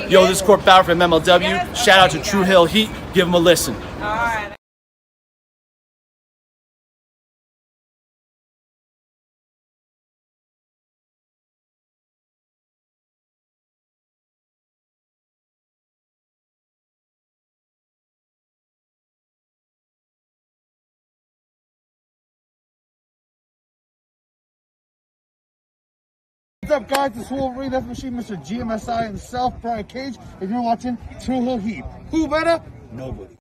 Yo, this is Court Bauer from MLW. Shout out to True Hill Heat. Give them a listen. All right. What's up, guys? It's Wolverine, Death Machine, Mr. GMSI himself, Brian Cage, and you're watching True Hill Heat. Who better? Nobody.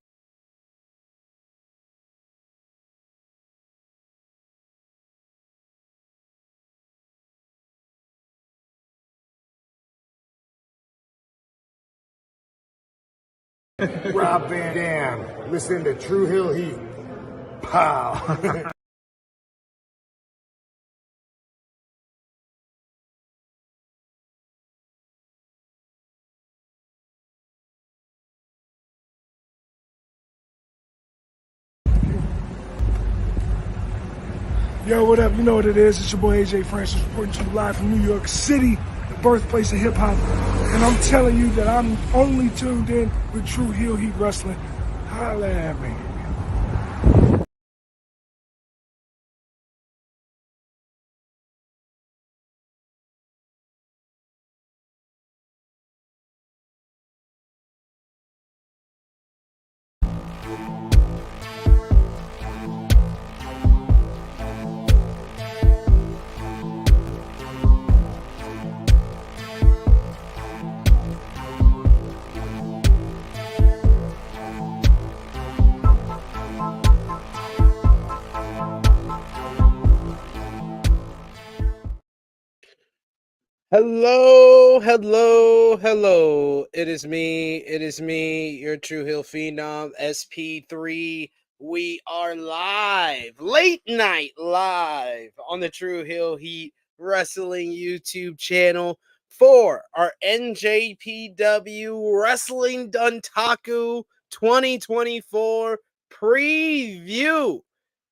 Rob Van Dam, listen to True Hill Heat. Pow. Yo, what up? You know what it is. It's your boy AJ Francis reporting to you live from New York City, the birthplace of hip-hop. And I'm telling you that I'm only tuned in with True Hill Heat Wrestling. Holla at me. Hello. It is me, your True Hill Phenom, SP3. We are live, late night live on the True Hill Heat Wrestling YouTube channel for our NJPW Wrestling Dontaku 2024 preview.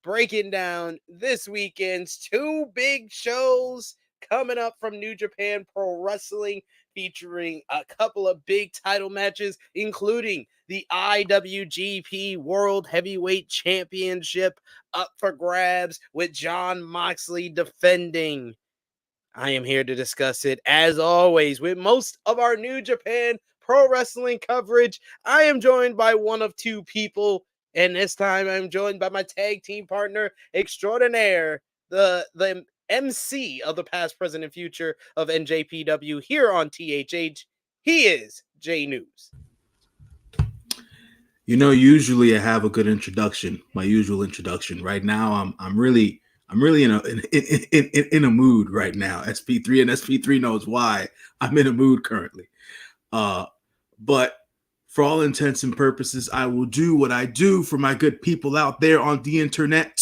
Breaking down this weekend's two big shows coming up from New Japan Pro Wrestling, featuring a couple of big title matches, including the IWGP World Heavyweight Championship up for grabs with Jon Moxley defending. I am here to discuss it, as always, with most of our New Japan Pro Wrestling coverage. I am joined by one of two people, and this time I'm joined by my tag team partner extraordinaire, the MC of the past, present, and future of NJPW here on THH. He is J-News. You know, usually I have a good introduction, my usual introduction. Right now, I'm really in a mood right now. SP3 and SP3 knows why I'm in a mood currently. But for all intents and purposes, I will do what I do for my good people out there on the internet.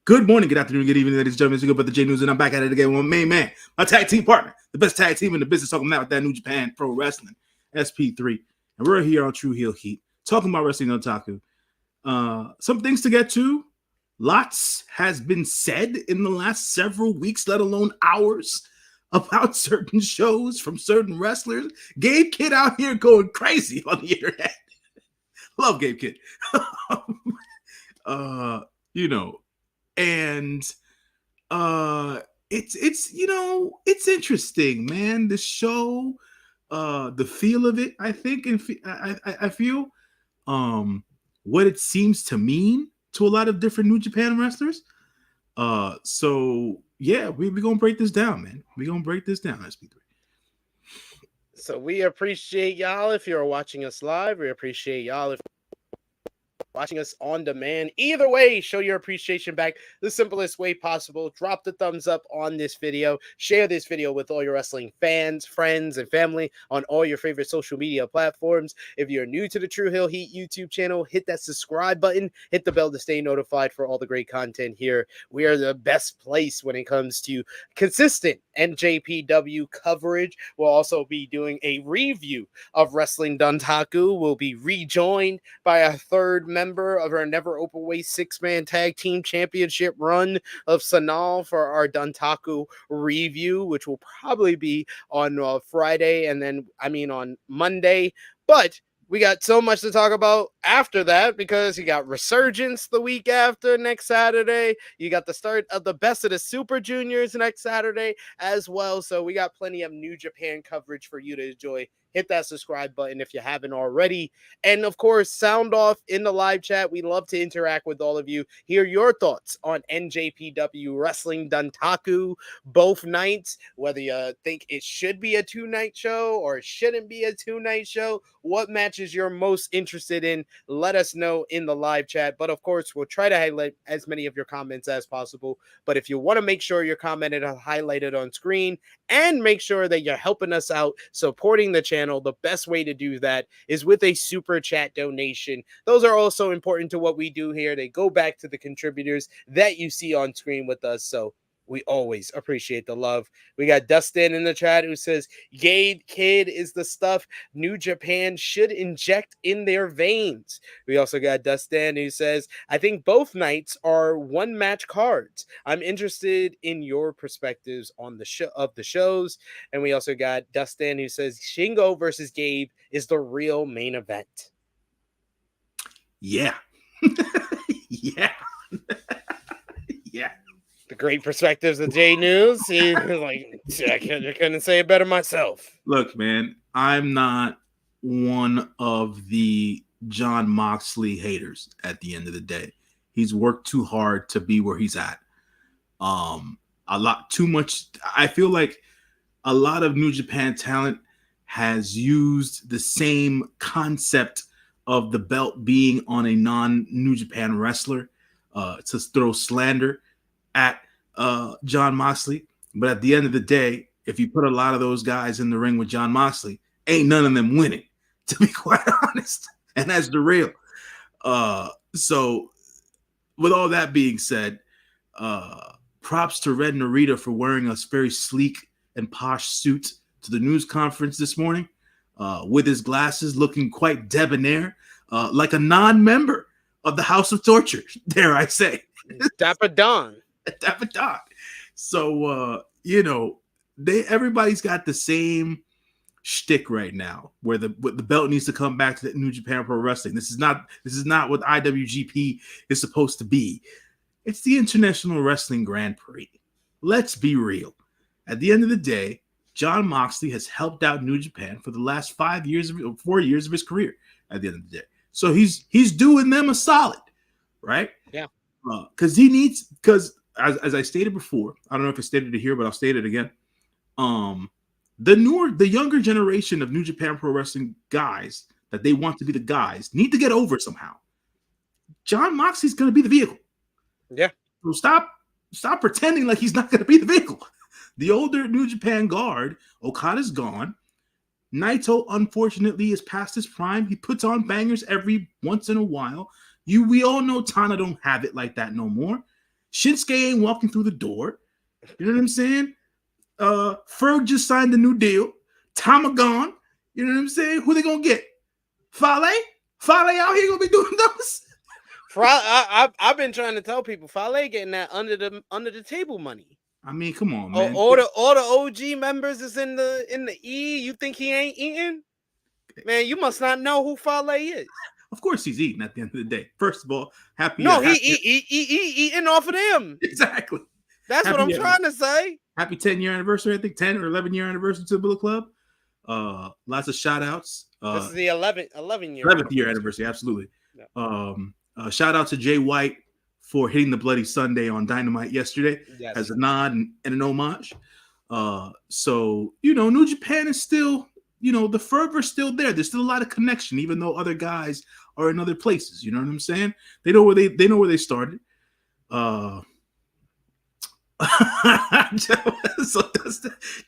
Good morning, good afternoon, good evening, ladies and gentlemen. It's your good brother J-News, and I'm back at it again with my main man, my tag team partner, the best tag team in the business, talking about that New Japan Pro Wrestling, SP3. And we're here on True Hill Heat, talking about Wrestling Dontaku. Some things to get to. Lots has been said in the last several weeks, let alone hours, about certain shows from certain wrestlers. Gabe Kidd out here going crazy on the internet. Love Gabe Kidd. You know, and it's interesting, man. The show, the feel of it, I think, and I feel what it seems to mean to a lot of different New Japan wrestlers. So yeah, we're gonna break this down, man. We're gonna break this down, SP3. So we appreciate y'all if you're watching us live. We appreciate y'all if watching us on demand. Either way, show your appreciation back the simplest way possible. Drop the thumbs up on this video. Share this video with all your wrestling fans, friends, and family on all your favorite social media platforms. If you're new to the True Hill Heat YouTube channel, hit that subscribe button. Hit the bell to stay notified for all the great content here. We are the best place when it comes to consistent NJPW coverage. We'll also be doing a review of Wrestling Dontaku. We'll be rejoined by a third member member of our Never Openweight 6-man tag team championship run of Sanal for our Dontaku review, which will probably be on Friday and then, on Monday. But we got so much to talk about after that because you got Resurgence the week after next Saturday. You got the start of the Best of the Super Juniors next Saturday as well. So we got plenty of New Japan coverage for you to enjoy. Hit that subscribe button if you haven't already. And of course, sound off in the live chat. We love to interact with all of you. Hear your thoughts on NJPW Wrestling Dontaku both nights, whether you think it should be a 2-night show or it shouldn't be a 2-night show. What matches you're most interested in, let us know in the live chat. But of course, we'll try to highlight as many of your comments as possible. But if you want to make sure your comment is highlighted on screen and make sure that you're helping us out, supporting the channel, the best way to do that is with a super chat donation. Those are also important to what we do here. They go back to the contributors that you see on screen with us. So we always appreciate the love. We got Dustin in the chat who says, Gade Kid is the stuff New Japan should inject in their veins. We also got Dustin who says, I think both nights are one-match cards. I'm interested in your perspectives on the show of the shows. And we also got Dustin who says, Shingo versus Gabe is the real main event. Yeah. Yeah. Yeah. The great perspectives of J-News. I couldn't say it better myself. Look, man, I'm not one of the Jon Moxley haters at the end of the day. He's worked too hard to be where he's at. A lot too much. I feel like a lot of New Japan talent has used the same concept of the belt being on a non-New Japan wrestler to throw slander at Jon Moxley. But at the end of the day, if you put a lot of those guys in the ring with Jon Moxley, ain't none of them winning, to be quite honest. And that's the real. So with all that being said, props to Ren Narita for wearing a very sleek and posh suit to the news conference this morning with his glasses, looking quite debonair, like a non-member of the House of Torture, dare I say. Dapper Don. Dapper Don. So, everybody's got the same shtick right now, where the belt needs to come back to the New Japan Pro Wrestling. This is not what IWGP is supposed to be. It's the International Wrestling Grand Prix. Let's be real. At the end of the day, Jon Moxley has helped out New Japan for the last 4 years of his career. At the end of the day, so he's doing them a solid, right? Yeah. Because as I stated before, I don't know if I stated it here, but I'll state it again. The younger generation of New Japan Pro Wrestling guys that they want to be the guys need to get over somehow. Jon Moxley's going to be the vehicle. Yeah. So stop pretending like he's not going to be the vehicle. The older New Japan guard, Okada's gone. Naito, unfortunately, is past his prime. He puts on bangers every once in a while. We all know Tana don't have it like that no more. Shinsuke ain't walking through the door. You know what I'm saying? Ferg just signed a new deal. Tama gone. You know what I'm saying? Who they gonna get? Fale? Fale out here gonna be doing those? I've been trying to tell people Fale getting that under the table money. I mean, come on, man. All the OG members is in the E. You think he ain't eating? Man, you must not know who Fale is. Of course he's eating at the end of the day. First of all, happy. He eating off of them. Exactly. That's what I'm trying to say. Happy 10-year anniversary, I think 10 or 11-year anniversary to the Bullet Club. Lots of shout outs. This is the 11th year anniversary, absolutely. Yeah. Shout out to Jay White for hitting the Bloody Sunday on Dynamite yesterday as a nod and an homage. So, New Japan is still, the fervor's still there. There's still a lot of connection, even though other guys are in other places. You know what I'm saying? They know where they started. So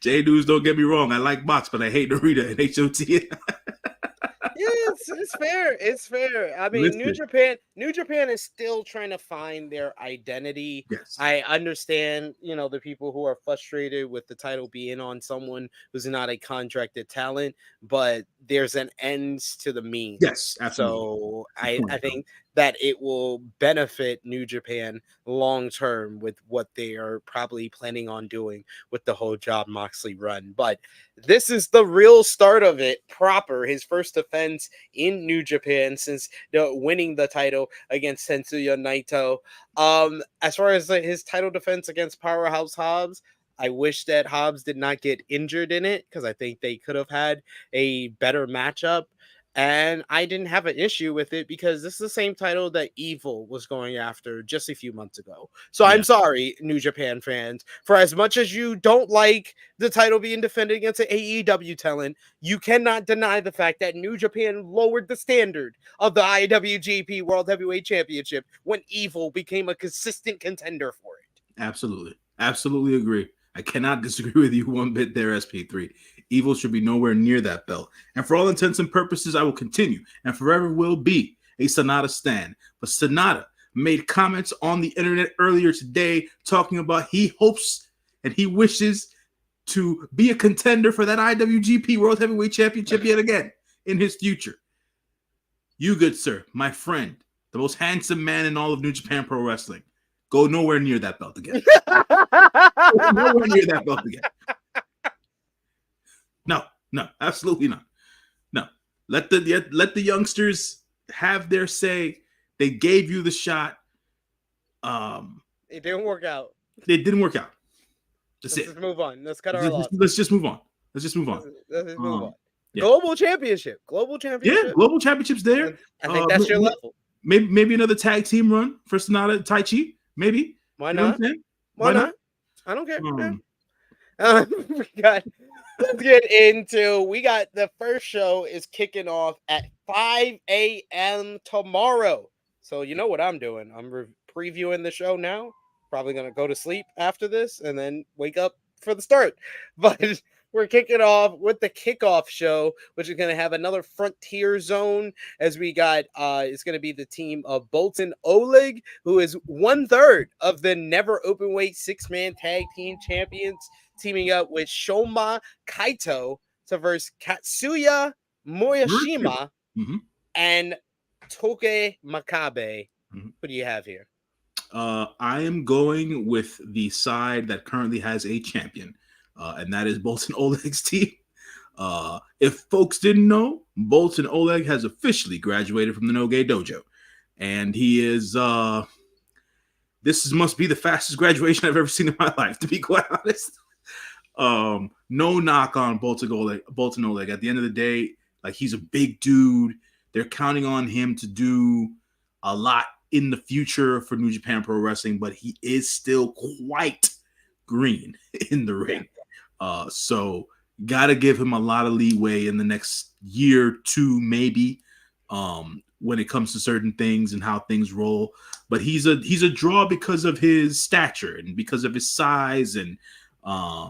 J-News, don't get me wrong. I like Mox, but I hate Narita and HOT. Yeah, it's fair. It's fair. I mean, Listen. New Japan is still trying to find their identity. Yes. I understand, the people who are frustrated with the title being on someone who's not a contracted talent, but there's an end to the means. Yes, absolutely. So I think that it will benefit New Japan long term with what they are probably planning on doing with the whole Jon Moxley run. But this is the real start of it proper. His first defense in New Japan since winning the title against Tetsuya Naito. As far as his title defense against Powerhouse Hobbs, I wish that Hobbs did not get injured in it because I think they could have had a better matchup. And I didn't have an issue with it because this is the same title that Evil was going after just a few months ago. So I'm sorry, New Japan fans, for as much as you don't like the title being defended against an AEW talent, you cannot deny the fact that New Japan lowered the standard of the IWGP World Heavyweight Championship when Evil became a consistent contender for it. Absolutely agree. I cannot disagree with you one bit there, SP3. Evil should be nowhere near that belt. And for all intents and purposes, I will continue and forever will be a Sonata stan. But Sonata made comments on the internet earlier today talking about he hopes and he wishes to be a contender for that IWGP World Heavyweight Championship yet again in his future. You, good sir, my friend, the most handsome man in all of New Japan Pro Wrestling, go nowhere near that belt again. Nowhere near that belt again. No, absolutely not. No, let the youngsters have their say. They gave you the shot. It didn't work out. It didn't work out. Let's just move on. Let's cut our losses. Let's just move on. Let's just move on. Yeah. Global Championship. Yeah, Global Championship's there. I think that's your level. Maybe another tag team run for Sonata Tai Chi. Maybe. Why not? Why not? I don't care. Let's get into. We got the first show is kicking off at 5 a.m. tomorrow. So you know what I'm doing. I'm previewing the show now. Probably gonna go to sleep after this and then wake up for the start. But we're kicking off with the kickoff show, which is going to have another Frontier Zone as we got, it's going to be the team of Boltin Oleg, who is 1/3 of the Never Openweight 6-man tag team champions, teaming up with Shoma Kaito to verse Katsuya Morishima and Toke Makabe. What do you have here? I am going with the side that currently has a champion. And that is Boltin Oleg's team. If folks didn't know, Boltin Oleg has officially graduated from the Noge Dojo. And he is, must be the fastest graduation I've ever seen in my life, to be quite honest. No knock on Boltin Oleg. At the end of the day, like, he's a big dude. They're counting on him to do a lot in the future for New Japan Pro Wrestling, but he is still quite green in the ring. So gotta give him a lot of leeway in the next year, two, maybe, when it comes to certain things and how things roll. But he's a draw because of his stature and because of his size, and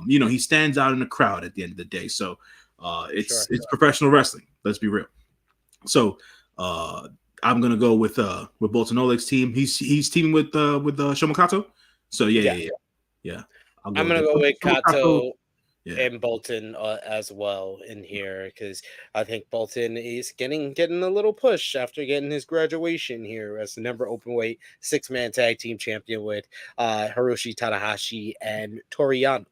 he stands out in the crowd at the end of the day. So it's professional wrestling. Let's be real. So I'm gonna go with Boltin Oleg's team. He's teaming with Shoma Kaito. So yeah. I'm gonna go with Kato and Boltin as well in here, because I think Boltin is getting a little push after getting his graduation here as the Never Openweight 6-man tag team champion with Hiroshi Tanahashi and Toriano.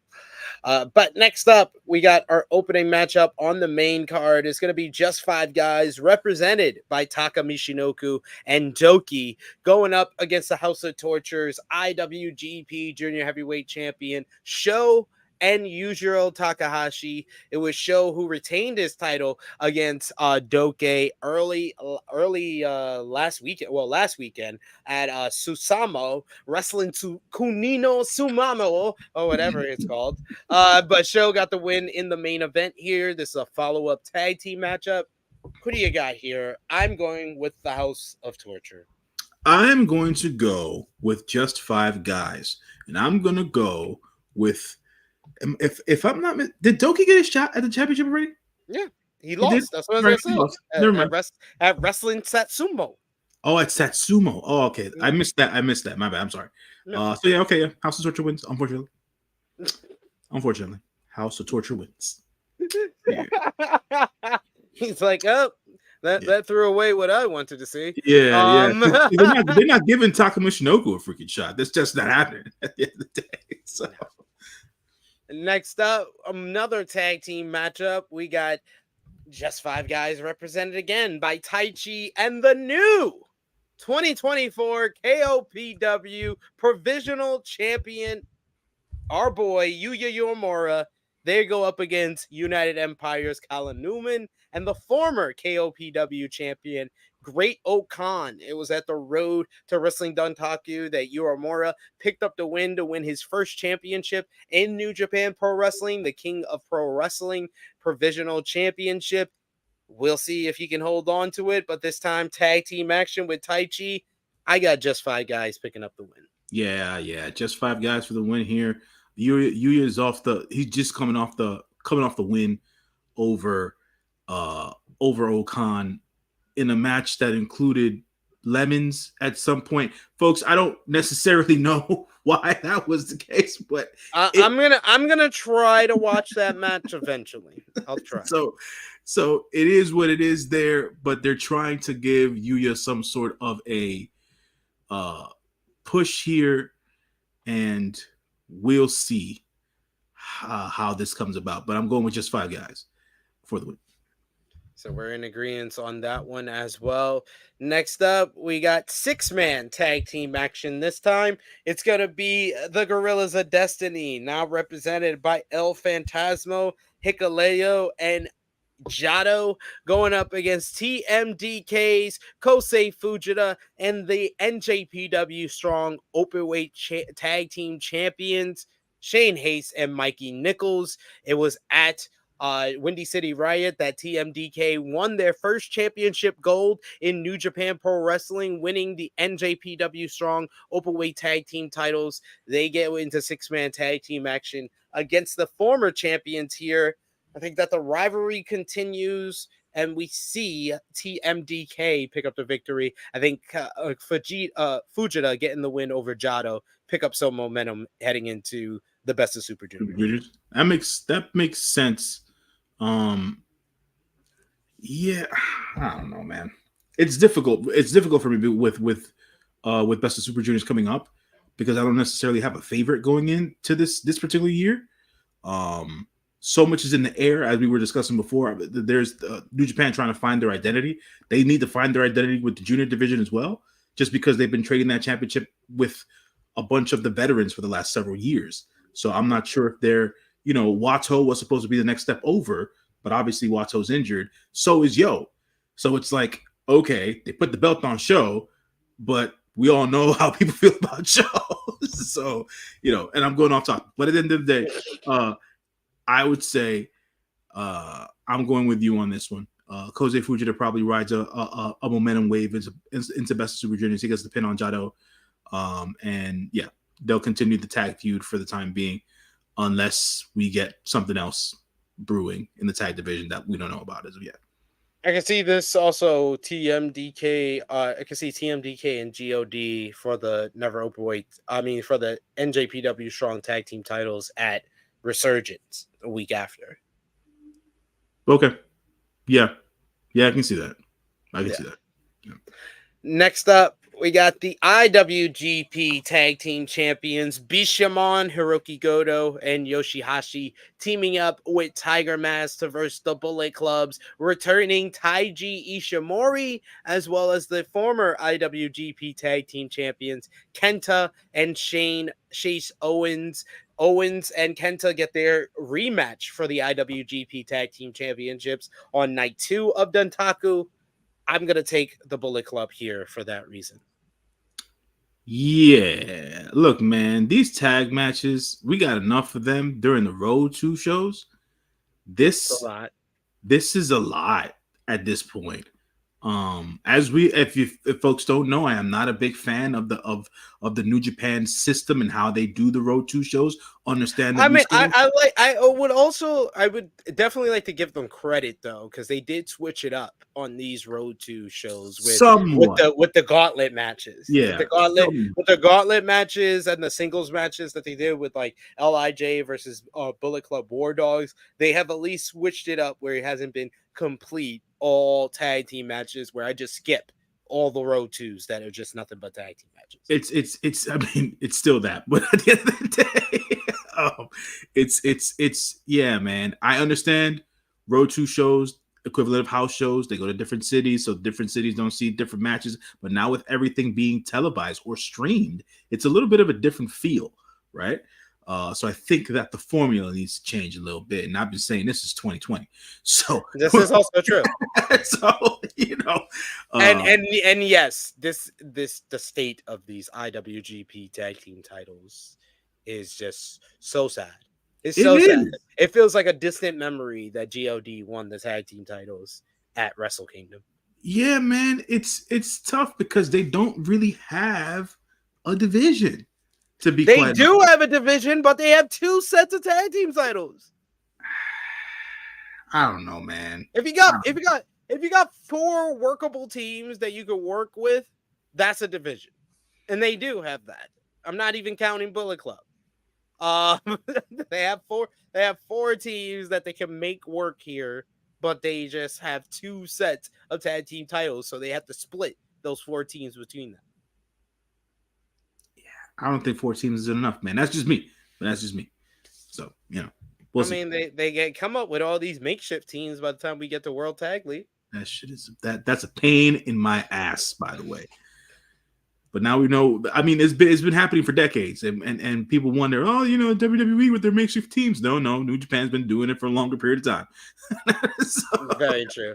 But next up, we got our opening matchup on the main card. It's going to be just 5 guys represented by Taka Michinoku and Doki going up against the House of Torture's IWGP Junior Heavyweight Champion Sho and Yujiro Takahashi. It was Sho who retained his title against Doke early last weekend at Susamo wrestling to Kunino Sumamo or whatever it's called. But Sho got the win in the main event here. This is a follow-up tag team matchup. Who do you got here? I'm going with the House of Torture. I'm going to go with just 5 guys, and I'm going to go with. If I'm not, did Doki get a shot at the championship already? Yeah, he lost. That's what I was going to say. At Wrestling Satsumo. Oh, at Satsumo. Oh, okay. I missed that. My bad. I'm sorry. No. So yeah, okay. Yeah. House of Torture wins. Unfortunately, House of Torture wins. He's like, oh, That threw away what I wanted to see. Yeah. They're not giving Takuma Shinoku a freaking shot. That's just not happening at the end of the day. So next up, another tag team matchup. We got just 5 guys represented again by Taichi and the new 2024 KOPW Provisional Champion, our boy Yuya Uemura. They go up against United Empire's Colin Newman and the former KOPW champion, Great Okan. It was at the Road to Wrestling Dontaku that Uemura picked up the win to win his first championship in New Japan Pro Wrestling, the King of Pro Wrestling Provisional Championship. We'll see if he can hold on to it, but this time tag team action with Taichi. I got just 5 guys picking up the win. Yeah, just 5 guys for the win here. Yuya is he's just coming off the win over Okan in a match that included lemons at some point. Folks, I don't necessarily know why that was the case, but I'm gonna try to watch that match eventually. I'll try. So it is what it is there, but they're trying to give Yuya some sort of a push here, and we'll see how this comes about. But I'm going with just 5 guys for the win. So we're in agreement on that one as well. Next up, we got 6-man tag team action. This time, it's going to be the Gorillas of Destiny, now represented by El Fantasmo, Hikuleo, and Jado, going up against TMDK's Kosei Fujita and the NJPW Strong Openweight Tag Team Champions, Shane Hayes and Mikey Nichols. It was at Windy City Riot that TMDK won their first championship gold in New Japan Pro Wrestling, winning the NJPW Strong Openweight Tag Team titles. They get into 6-man tag team action against the former champions here. I think that the rivalry continues, and we see TMDK pick up the victory. I think Fujita getting the win over Jado, pick up some momentum heading into the Best of Super Juniors. That makes sense. Yeah, I don't know, man. It's difficult. It's difficult for me with Best of Super Juniors coming up because I don't necessarily have a favorite going into this particular year. So much is in the air, as we were discussing before. There's New Japan trying to find their identity. They need to find their identity with the junior division as well, just because they've been trading that championship with a bunch of the veterans for the last several years. So I'm not sure if they're, Wato was supposed to be the next step over, but obviously Wato's injured. So is Yo. So it's like, okay, they put the belt on Show, but we all know how people feel about Show. So, and I'm going off topic. But at the end of the day, I would say I'm going with you on this one. Kosei Fujita probably rides a momentum wave into Best of Super Juniors. He gets the pin on Jado. And yeah, they'll continue the tag feud for the time being unless we get something else brewing in the tag division that we don't know about as of yet. I can see this also TMDK. I can see TMDK and GOD for the for the NJPW Strong Tag Team titles at Resurgence a week after. Okay. Yeah, I can see that. I can see that. Yeah. Next up, we got the IWGP Tag Team Champions Bishamon, Hiroki Goto, and Yoshihashi teaming up with Tiger Mask to verse the Bullet Club's returning Taiji Ishimori, as well as the former IWGP Tag Team Champions Kenta and Chase Owens. Owens and Kenta get their rematch for the IWGP Tag Team Championships on night 2 of Dontaku. I'm going to take the Bullet Club here for that reason. Yeah. Look, man, these tag matches, we got enough of them during the Road 2 shows. This is a lot at this point. If folks don't know, I am not a big fan of the New Japan system and how they do the Road 2 shows. Understand? I would definitely like to give them credit though, because they did switch it up on these Road 2 shows with the gauntlet matches. Yeah, with the gauntlet matches and the singles matches that they did with like LIJ versus Bullet Club War Dogs. They have at least switched it up where it hasn't been complete all tag team matches where I just skip all the road twos that are just nothing but tag team matches. It's I mean, it's still that, but at the end of the day, it's yeah, man. I understand road two shows, equivalent of house shows, they go to different cities, so different cities don't see different matches. But now with everything being televised or streamed, it's a little bit of a different feel, right? So I think that the formula needs to change a little bit. And I've been saying this is 2020. So this is also true. So, you know, and yes, the state of these IWGP tag team titles is just so sad. It's so sad. It feels like a distant memory that God won the tag team titles at Wrestle Kingdom. Yeah, man, it's tough because they don't really have a division. They do have a division, but they have 2 sets of tag team titles. I don't know, man. If you got 4 workable teams that you could work with, that's a division, and they do have that. I'm not even counting Bullet Club. They have 4 teams that they can make work here, but they just have 2 sets of tag team titles, so they have to split those 4 teams between them. I don't think 4 teams is enough, man. That's just me. But that's just me. So, you know. I mean, they come up with all these makeshift teams by the time we get to World Tag League. That shit is that's a pain in my ass, by the way. But now we know. I mean, it's been happening for decades, and people wonder, oh, you know, WWE with their makeshift teams. No, New Japan's been doing it for a longer period of time. So. Very true.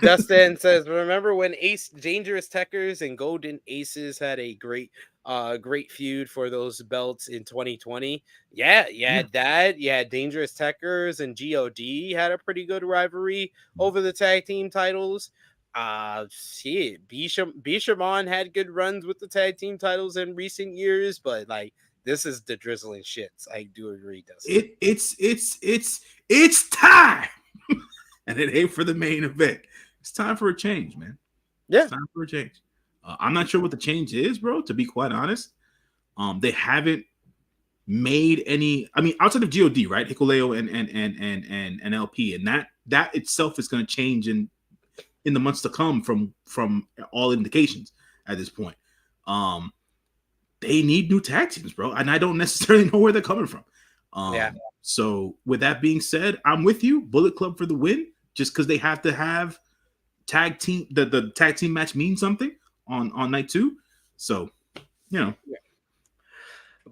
Dustin says, remember when Dangerous Techers and Golden Aces had a great feud for those belts in 2020? Yeah, that. Yeah, Dangerous Techers and God had a pretty good rivalry over the tag team titles. Bishamon had good runs with the tag team titles in recent years, but like this is the drizzling shits. I do agree, Dustin. It's time, and it ain't for the main event. It's time for a change, man. Yeah, it's time for a change. I'm not sure what the change is, bro. To be quite honest, they haven't made any. I mean, outside of God, right? Hikuleo and LP, and that itself is going to change in the months to come from all indications at this point. They need new tag teams, bro, and I don't necessarily know where they're coming from. So with that being said, I'm with you. Bullet Club for the win, just because they have to have tag team. The tag team match means something on night 2. So, you know. Yeah.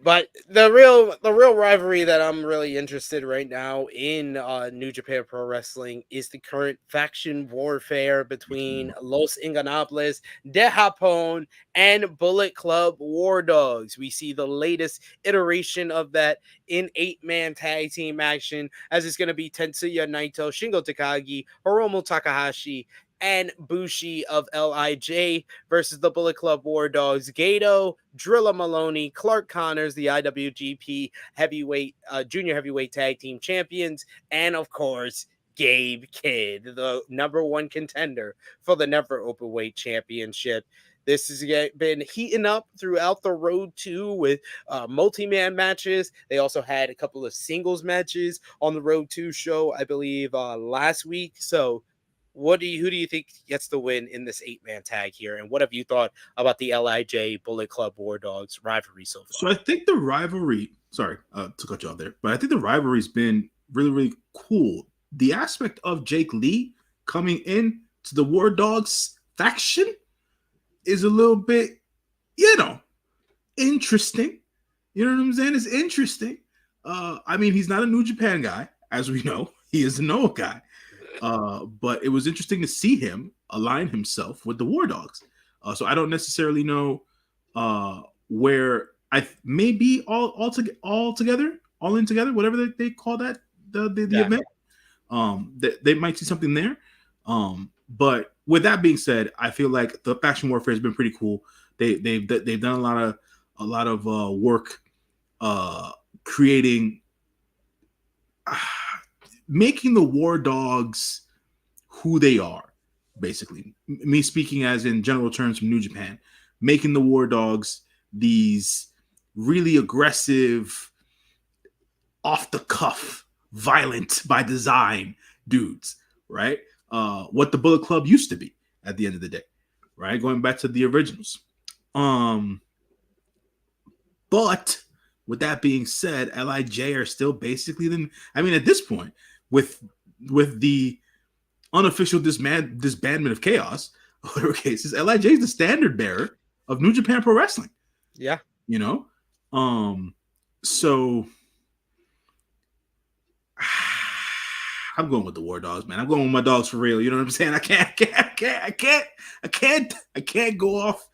But the real rivalry that I'm really interested right now in New Japan Pro Wrestling is the current faction warfare between Los Ingonables de Japón and Bullet Club War Dogs. We see the latest iteration of that in 8-man tag team action, as it's going to be Tetsuya Naito, Shingo Takagi, Hiromu Takahashi, and Bushi of LIJ versus the Bullet Club War Dogs, Gato, Drilla Maloney, Clark Connors, the IWGP Junior Heavyweight Tag Team Champions, and of course, Gabe Kidd, the #1 contender for the Never Openweight Championship. This has been heating up throughout the road too with multi-man matches. They also had a couple of singles matches on the Road 2 show, I believe, last week. So who do you think gets the win in this 8-man tag here? And what have you thought about the LIJ Bullet Club War Dogs rivalry so far? So I think the rivalry, sorry to cut you off there, but I think the rivalry's been really, really cool. The aspect of Jake Lee coming in to the War Dogs faction is a little bit, interesting. You know what I'm saying? It's interesting. I mean, he's not a New Japan guy, as we know. He is a Noah guy. But it was interesting to see him align himself with the War Dogs. So I don't necessarily know where I may be all together, whatever they call that the event. They might see something there. But with that being said, I feel like the faction warfare has been pretty cool. They've done a lot of work creating. Making the War Dogs who they are, basically. Me speaking as in general terms from New Japan, making the War Dogs these really aggressive, off the cuff, violent by design dudes, right? what the Bullet Club used to be at the end of the day, right? Going back to the originals. But with that being said, LIJ are still basically at this point, with the unofficial disbandment of Chaos, whatever cases, LIJ is the standard bearer of New Japan Pro Wrestling. Yeah. So I'm going with the War Dogs, man. I'm going with my dogs for real. You know what I'm saying? I can't go off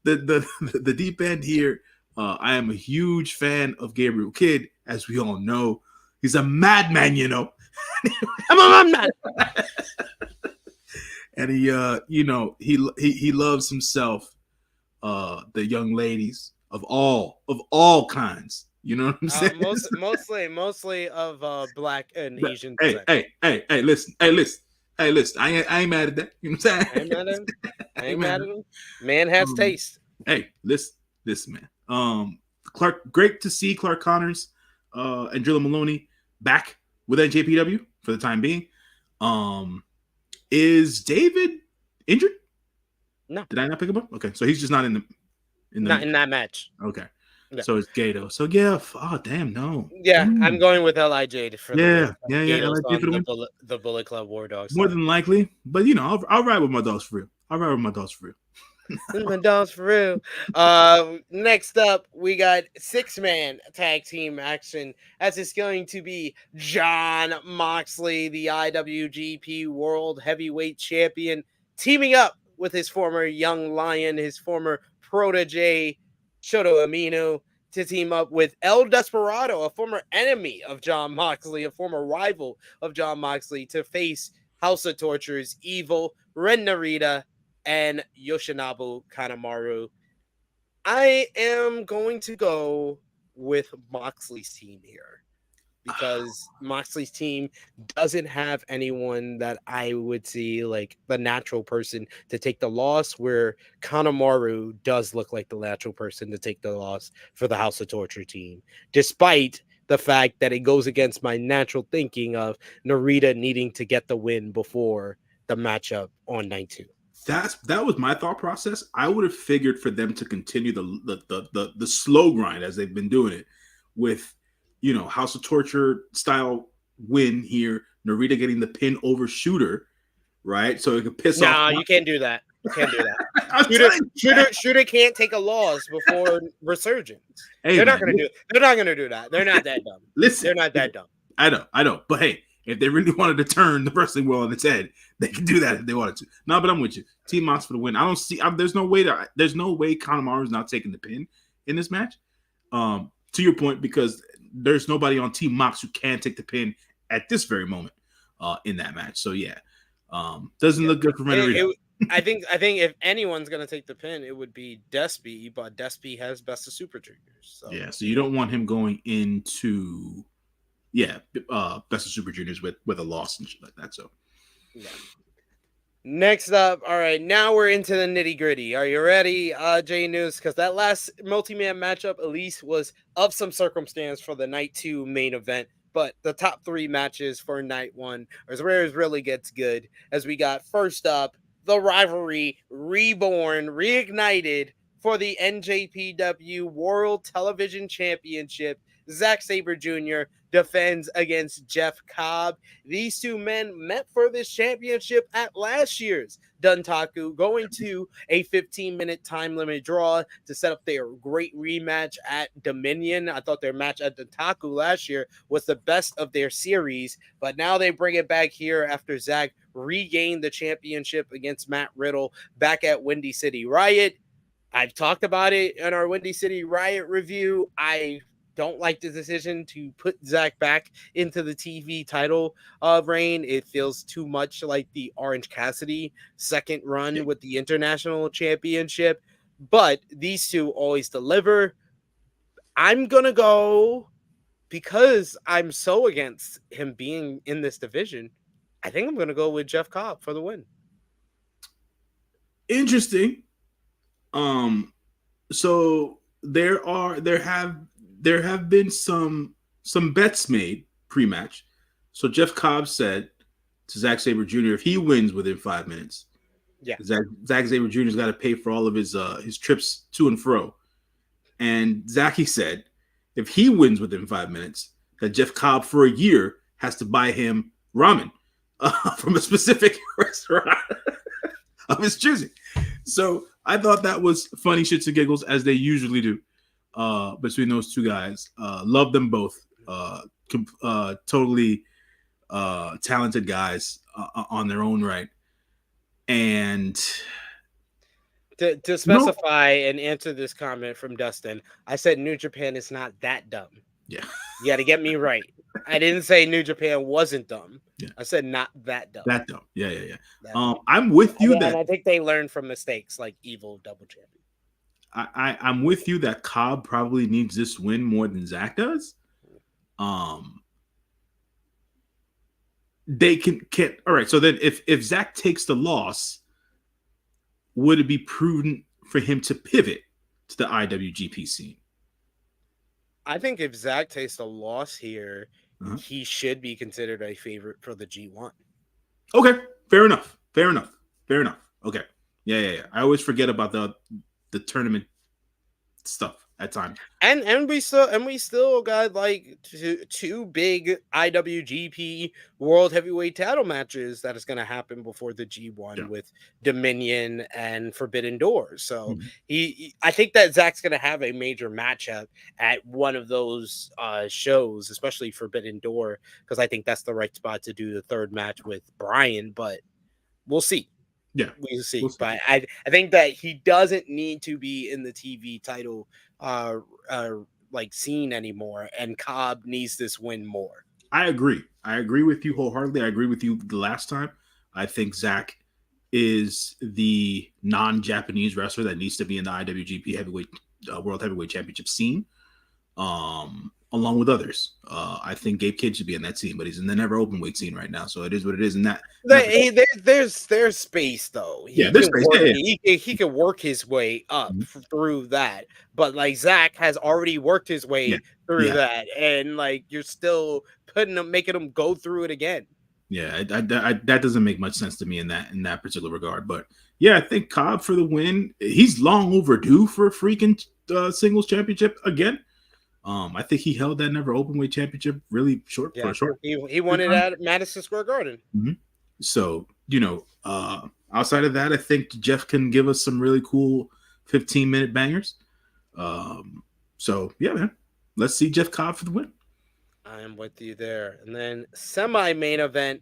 the deep end here. I am a huge fan of Gabriel Kidd, as we all know. He's a madman, I'm a madman. And he loves himself, the young ladies of all kinds. You know what I'm saying? Mostly of black and Asian. Hey, listen. I ain't mad at that. You know what I'm saying? I ain't mad at him. Man has taste. Hey, listen, man. Great to see Clark Connors and Drilla Maloney back with NJPW for the time being. Is David injured? No. Did I not pick him up? Okay, so he's just not in that match. Okay. Yeah. So it's Gato. So yeah. Oh damn, no. Yeah, I'm going with LIJ for LIJ the for the win. The Bullet Club War Dogs. More than likely, but I'll ride with my dogs for real. My dogs for real. Next up, we got 6-man tag team action, as it's going to be Jon Moxley, the IWGP World Heavyweight Champion, teaming up with his former young lion, his former protege, Shota Umino, to team up with El Desperado, a former enemy of Jon Moxley, a former rival of Jon Moxley, to face House of Torture's Evil, Ren Narita, and Yoshinobu Kanemaru. I am going to go with Moxley's team here, because Moxley's team doesn't have anyone that I would see like the natural person to take the loss, where Kanemaru does look like the natural person to take the loss for the House of Torture team, despite the fact that it goes against my natural thinking of Narita needing to get the win before the matchup on night 2. That was my thought process. I would have figured for them to continue the slow grind as they've been doing it, with House of Torture style win here, Narita getting the pin over Shooter, right? So it could piss off. No, you can't do that. Shooter can't take a loss before Resurgence. Hey, they're not going to do it. They're not going to do that. They're not that dumb. Listen, they're not that dumb. I know. But hey, if they really wanted to turn the wrestling world on its head, they can do that if they wanted to. No, but I'm with you. Team Mox for the win. I don't see. There's no way Kanemaru is not taking the pin in this match. To your point, because there's nobody on Team Mox who can take the pin at this very moment in that match. So yeah, doesn't look good for Ren. I think if anyone's gonna take the pin, it would be Despy, but Despy has Best of Super Juniors. So. Yeah, so you don't want him going into Best of Super Juniors with a loss and shit like that. So yeah. Next up, all right, now we're into the nitty-gritty. Are you ready, J-News? Because that last multi-man matchup at least was of some circumstance for the night 2 main event, but the top 3 matches for night 1 is where it really gets good, as we got first up the rivalry reborn, reignited for the NJPW World Television Championship. Zack Sabre Jr. defends against Jeff Cobb. These two men met for this championship at last year's Dontaku, going to a 15-minute time limit draw to set up their great rematch at Dominion. I thought their match at Dontaku last year was the best of their series, but now they bring it back here after Zack regained the championship against Matt Riddle back at Windy City Riot. I've talked about it in our Windy City Riot review. I don't like the decision to put Zack back into the TV title reign. It feels too much like the Orange Cassidy second run with the international championship, but these two always deliver. I'm going to go, because I'm so against him being in this division, I think I'm going to go with Jeff Cobb for the win. Interesting. So there have been some bets made pre-match. So Jeff Cobb said to Zack Sabre Jr. if he wins within 5 minutes. Yeah. Zack Sabre Jr.'s got to pay for all of his trips to and fro. And Zachy said if he wins within 5 minutes, that Jeff Cobb for a year has to buy him ramen from a specific restaurant of his choosing. So I thought that was funny shits and giggles, as they usually do, between those two guys. Love them both. Totally talented guys on their own right. And to specify and answer this comment from Dustin, I said New Japan is not that dumb. Yeah. You got to get me right. I didn't say New Japan wasn't dumb. Yeah. I said not that dumb. That dumb. Yeah. I'm with you and that I think they learned from mistakes like Evil Double Champion. I'm with you that Cobb probably needs this win more than Zach does. They can all right. So then if Zach takes the loss, would it be prudent for him to pivot to the IWGP scene? I think if Zach takes a loss here, he should be considered a favorite for the G1. Okay, fair enough. Okay, yeah. I always forget about the tournament stuff at times. And we still got like two big IWGP World Heavyweight title matches that is going to happen before the G1 with Dominion and Forbidden Doors. So I think that Zach's going to have a major matchup at one of those shows, especially Forbidden Door, because I think that's the right spot to do the third match with Brian. But we'll see. Yeah, we'll see. But I think that he doesn't need to be in the TV title like scene anymore, and Cobb needs this win more. I agree with you wholeheartedly. I agree with you the last time. I think Zach is the non-Japanese wrestler that needs to be in the IWGP World Heavyweight Championship scene, along with others. I think Gabe Kidd should be in that scene, but he's in the never open weight scene right now, so it is what it is. And that there's space though. There's space. He can work his way up through that, but like Zach has already worked his way through that, and like you're still making him go through it again. Yeah, that doesn't make much sense to me in that particular regard. But yeah, I think Cobb for the win. He's long overdue for a freaking singles championship again. I think he held that never open weight championship really short. He won it at Madison Square Garden. So outside of that, I think Jeff can give us some really cool 15-minute bangers. So yeah, man, let's see Jeff Cobb for the win. I am with you there. And then semi-main event,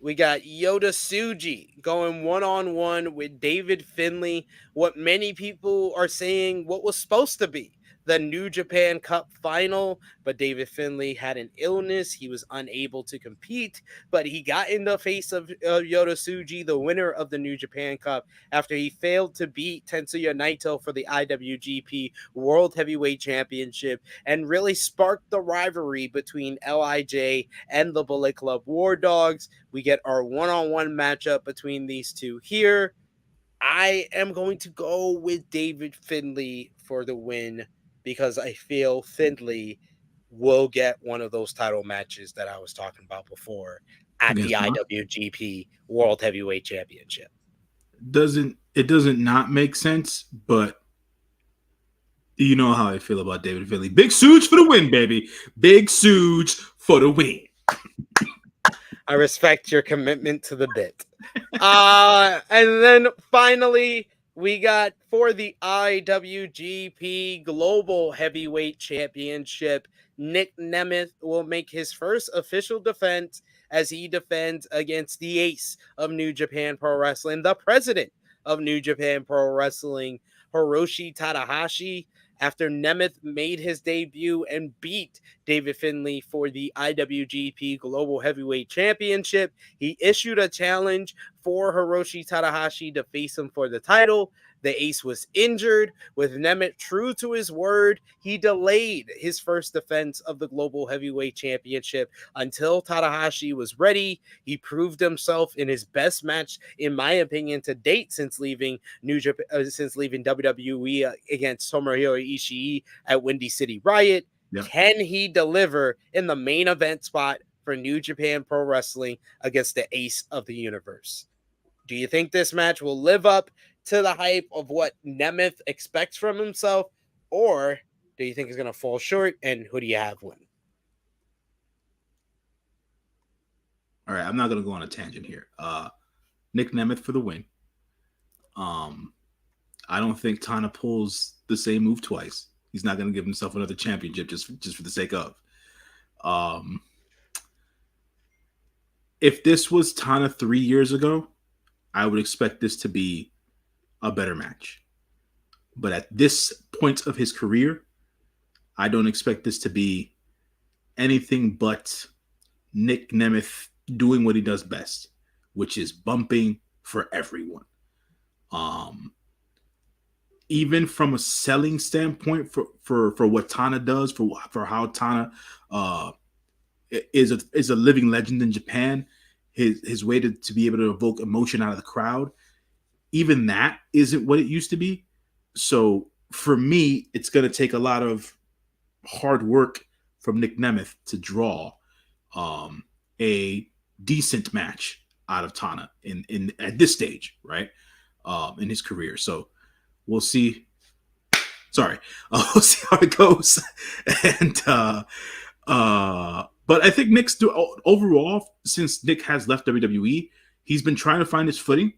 we got Yota Tsuji going one-on-one with David Finlay. What many people are saying what was supposed to be the New Japan Cup final, but David Finlay had an illness. He was unable to compete, but he got in the face of Yota Tsuji, the winner of the New Japan Cup, after he failed to beat Tetsuya Naito for the IWGP World Heavyweight Championship, and really sparked the rivalry between LIJ and the Bullet Club War Dogs. We get our one-on-one matchup between these two here. I am going to go with David Finlay for the win, because I feel Finlay will get one of those title matches that I was talking about before at the IWGP World Heavyweight Championship. It doesn't not make sense, but you know how I feel about David Finlay. Big Suge for the win, baby. Big Suge for the win. I respect your commitment to the bit. And then finally, we got for the IWGP Global Heavyweight Championship, Nick Nemeth will make his first official defense as he defends against the ace of New Japan Pro Wrestling, the president of New Japan Pro Wrestling, Hiroshi Tanahashi, after Nemeth made his debut and beat David Finlay for the IWGP Global Heavyweight Championship. He issued a challenge for Hiroshi Tanahashi to face him for the title. The ace was injured. With Nemeth true to his word, he delayed his first defense of the Global Heavyweight Championship until Tanahashi was ready. He proved himself in his best match, in my opinion, to date since leaving WWE against Tomohiro Ishii at Windy City Riot. Yep. Can he deliver in the main event spot for New Japan Pro Wrestling against the ace of the universe. Do you think this match will live up to the hype of what Nemeth expects from himself, or do you think it's going to fall short? And who do you have win? All right, I'm not going to go on a tangent here. Nick Nemeth for the win. I don't think Tana pulls the same move twice. He's not going to give himself another championship just for the sake of. If this was Tana 3 years ago, I would expect this to be a better match. But at this point of his career, I don't expect this to be anything but Nick Nemeth doing what he does best, which is bumping for everyone. Even from a selling standpoint for what Tana does, for how Tana is a living legend in Japan, his way to be able to evoke emotion out of the crowd, even that isn't what it used to be. So for me, it's going to take a lot of hard work from Nick Nemeth to draw a decent match out of Tana in at this stage, right? In his career. So we'll see. We'll see how it goes. And but I think Nick's overall, since Nick has left WWE, he's been trying to find his footing.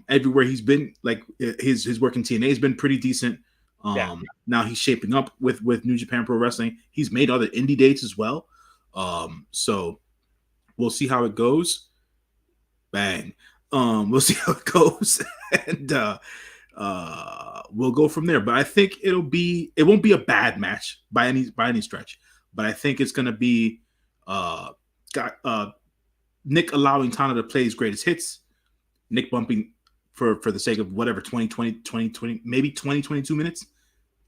Everywhere he's been, like his work in TNA has been pretty decent. Now he's shaping up with New Japan Pro Wrestling. He's made other indie dates as well. So we'll see how it goes. Bang. We'll see how it goes. And we'll go from there. But I think it won't be a bad match by any stretch. But I think it's gonna be Nick allowing Tana to play his greatest hits, Nick bumping for the sake of whatever 20, maybe 22 minutes,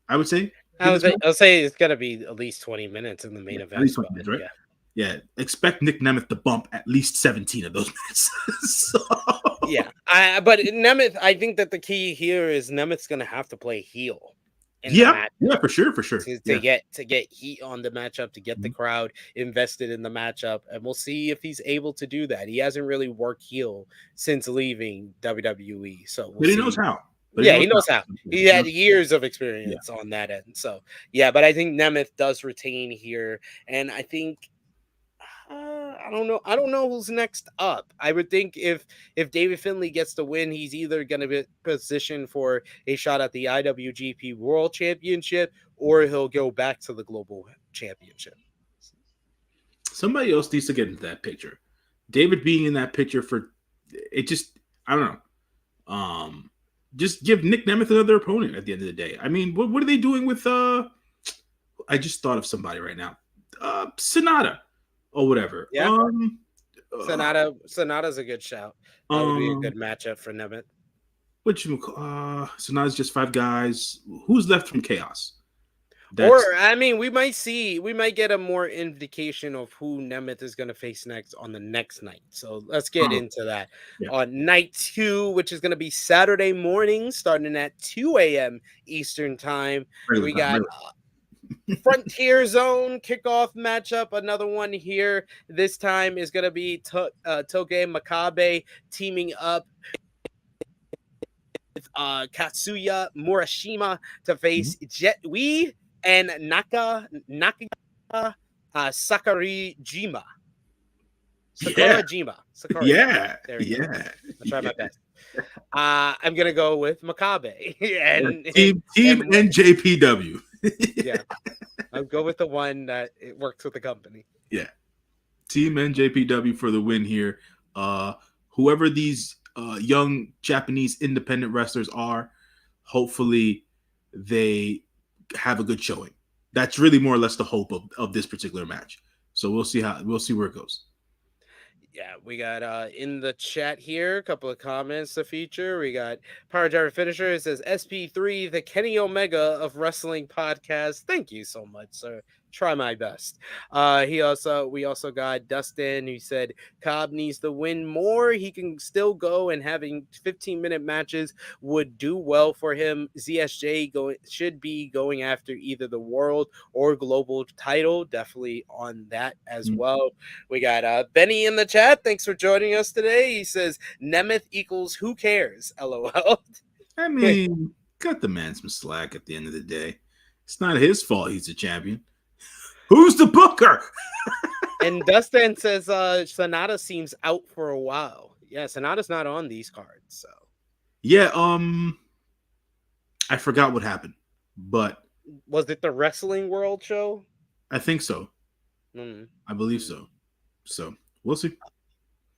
I would say. I'll say it's gonna be at least 20 minutes in the main event. At least 20 minutes, right? Yeah. Expect Nick Nemeth to bump at least 17 of those minutes. So... Yeah. But Nemeth, I think that the key here is Nemeth's gonna have to play heel. Yeah, for sure. To get heat on the matchup, to get the crowd invested in the matchup, and we'll see if he's able to do that. He hasn't really worked heel since leaving WWE, so but he knows how. He knows how. He had years of experience on that end. So but I think Nemeth does retain here, and I think I don't know who's next up. I would think if David Finlay gets the win, he's either going to be positioned for a shot at the IWGP World Championship, or he'll go back to the Global Championship. Somebody else needs to get into that picture. David being in that picture I don't know. Just give Nick Nemeth another opponent at the end of the day. I mean, what are they doing with I just thought of somebody right now. Sonata. Or whatever. Yeah. Sonata's a good shout. That would be a good matchup for Nemeth. Sonata's just 5 guys. Who's left from Chaos? We might get a more indication of who Nemeth is going to face next on the next night. So let's get into that. Yeah. On night 2, which is going to be Saturday morning, starting at 2 a.m. Eastern time. We got Frontier Zone kickoff matchup. Another one here. This time is going to be Toge Makabe teaming up with Katsuya Murashima to face Jet Wi and Naka Sakurijima. Sakurijima. There we go. I'll try my best. I'm gonna go with Makabe and team NJPW. Yeah, I'll go with the one that it works with the company. Yeah, Team NJPW for the win here. Whoever these young Japanese independent wrestlers are, hopefully they have a good showing. That's really more or less the hope of this particular match. So we'll see where it goes. Yeah, we got in the chat here a couple of comments to feature. We got Power Driver Finisher. It says SP3, the Kenny Omega of wrestling podcast. Thank you so much, sir. try my best. We also got Dustin who said Cobb needs to win more. He can still go, and having 15-minute matches would do well for him. ZSJ should be going after either the world or global title. Definitely on that as well. We got Benny in the chat. Thanks for joining us today. He says Nemeth equals who cares? LOL. I mean, cut the man some slack at the end of the day. It's not his fault he's a champion. Who's the booker? And Dustin says Sonata seems out for a while. Yeah, Sonata's not on these cards. So yeah, I forgot what happened, but was it the Wrestling World show? I think so. I believe so. So we'll see.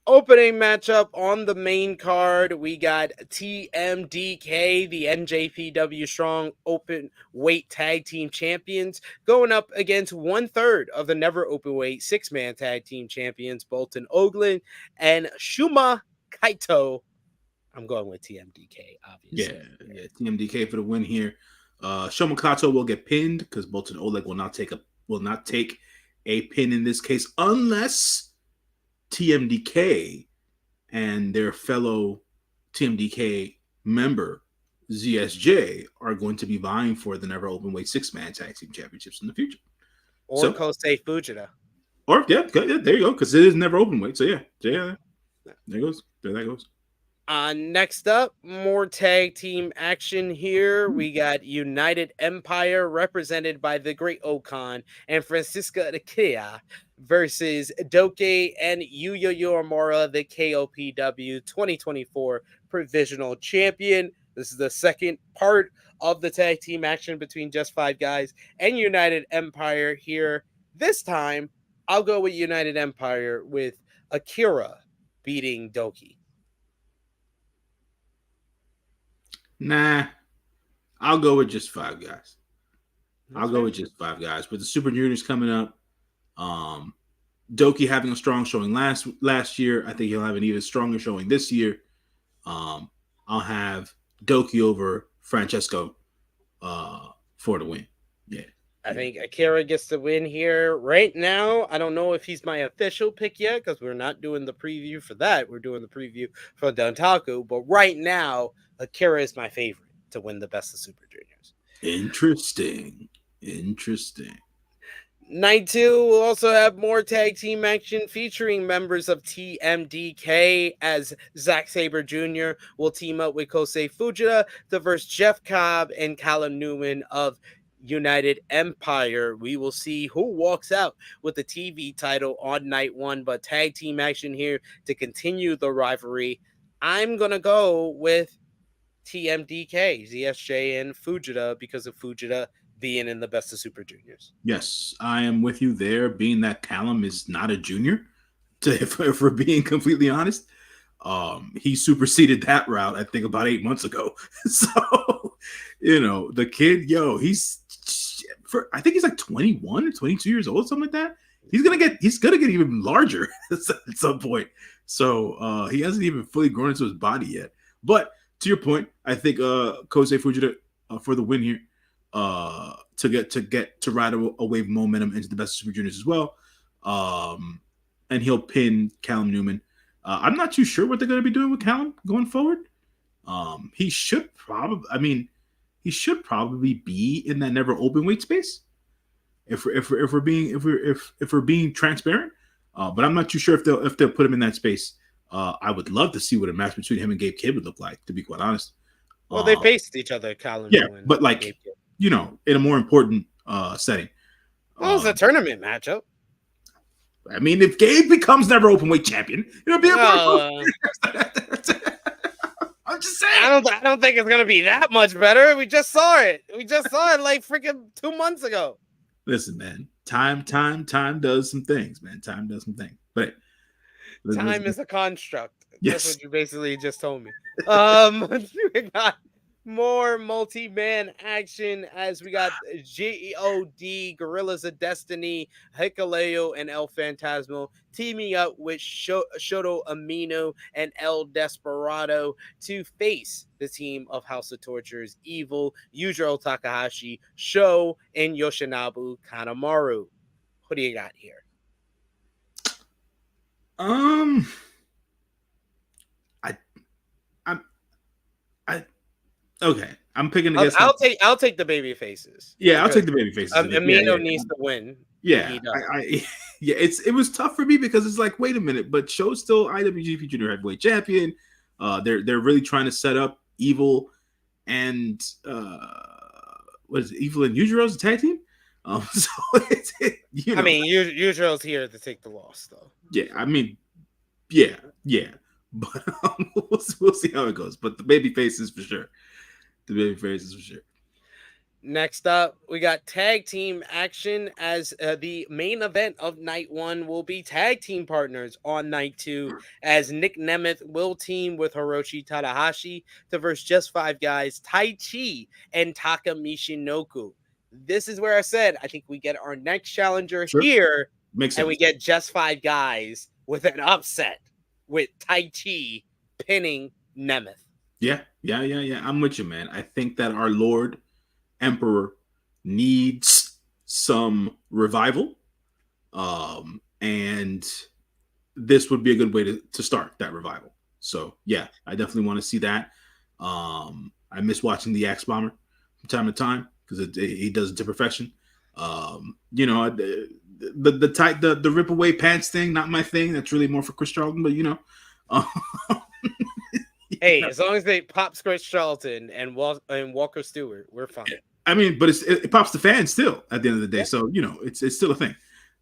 Opening matchup on the main card, we got TMDK, the NJPW Strong Open Weight Tag Team Champions, going up against 1/3 of the Never Openweight 6-man Tag Team Champions, Bolton Oakland and Shuma Kaito. I'm going with TMDK, obviously. Yeah, TMDK for the win here. Shuma Kaito will get pinned because Bolton Oleg will not take a pin in this case unless TMDK and their fellow TMDK member ZSJ are going to be vying for the Never Openweight 6-man Tag Team Championships in the future. Or Kosei Fujita. Or there you go, because it is Never Openweight. So yeah, there goes. There that goes. Next up, more tag team action here. We got United Empire represented by the Great Okan and Francisca Akira versus Doke and Yuya Yoramura, the KOPW 2024 Provisional Champion. This is the second part of the tag team action between Just Five Guys and United Empire here. This time, I'll go with United Empire with Akira beating Doki. Nah, I'll go with Just Five Guys. With the Super Juniors coming up, Doki having a strong showing last year. I think he'll have an even stronger showing this year. I'll have Doki over Francesco for the win. Yeah. I think Akira gets the win here. Right now, I don't know if he's my official pick yet because we're not doing the preview for that. We're doing the preview for Dontaku. But right now, Akira is my favorite to win the Best of Super Juniors. Interesting. Night 2 will also have more tag team action featuring members of TMDK as Zack Sabre Jr. will team up with Kosei Fujita to verse Jeff Cobb and Callum Newman of United Empire. We will see who walks out with the TV title on night 1, but tag team action here to continue the rivalry. I'm going to go with TMDK, ZSJ, and Fujita because of Fujita being in the Best of Super Juniors. Yes, I am with you there, being that Callum is not a junior, if we're being completely honest. He superseded that route, I think, about 8 months ago. So, the kid, I think he's like 21 or 22 years old, something like that. He's gonna get even larger at some point. So he hasn't even fully grown into his body yet. But to your point, I think Kosei Fujita for the win here to ride a wave of momentum into the Best of Super Juniors as well. And he'll pin Callum Newman. I'm not too sure what they're going to be doing with Callum going forward. He should probably be in that never open weight space. If we're being transparent, but I'm not too sure if they'll put him in that space. I would love to see what a match between him and Gabe Kidd would look like, to be quite honest. Well, they faced each other, Callum. Yeah, but in a more important setting. Well, it's a tournament matchup. I mean, if Gabe becomes never openweight champion, it'll be a I'm just saying. I don't think it's gonna be that much better. We just saw it. Like freaking 2 months ago. Listen, man. Time does some things, man. Time does some things. But time is a construct. Yes. That's what you basically just told me. We got More multi-man action as we got GOD, Gorillas of Destiny, Hikuleo, and El Phantasmo teaming up with Shoto Amino and El Desperado to face the team of House of Torture's Evil, Yujiro Takahashi, Sho, and Yoshinobu Kanemaru. What do you got here? Okay, I'm picking against. I'll take the baby faces. Yeah, I'll take the baby faces. Amino needs to win. Yeah, yeah. It was tough for me because it's like, wait a minute, but Sho's still IWGP Junior Heavyweight Champion. They're really trying to set up Evil and what is it? Evil and Yujiro's tag team. So you know. I mean, Yujiro's here to take the loss, though. Yeah, I mean, yeah. But we'll see how it goes. But the baby faces for sure. Next up, we got tag team action as the main event of night 1 will be tag team partners on night 2 as Nick Nemeth will team with Hiroshi Tanahashi to verse just 5 guys, Tai Chi and Taka Michinoku. This is where I said I think we get our next challenger here. Makes sense. And we get just 5 guys with an upset with Tai Chi pinning Nemeth. Yeah. I'm with you, man. I think that our Lord Emperor needs some revival. And this would be a good way to start that revival. So, yeah, I definitely want to see that. I miss watching the Axe Bomber from time to time because he does it to perfection. You know, the rip away pants thing, not my thing. That's really more for Chris Charlton, but you know. Hey, as long as they pop Chris Charlton and Walker Stewart, we're fine. I mean, but it pops the fans still at the end of the day. Yeah. So, you know, it's still a thing.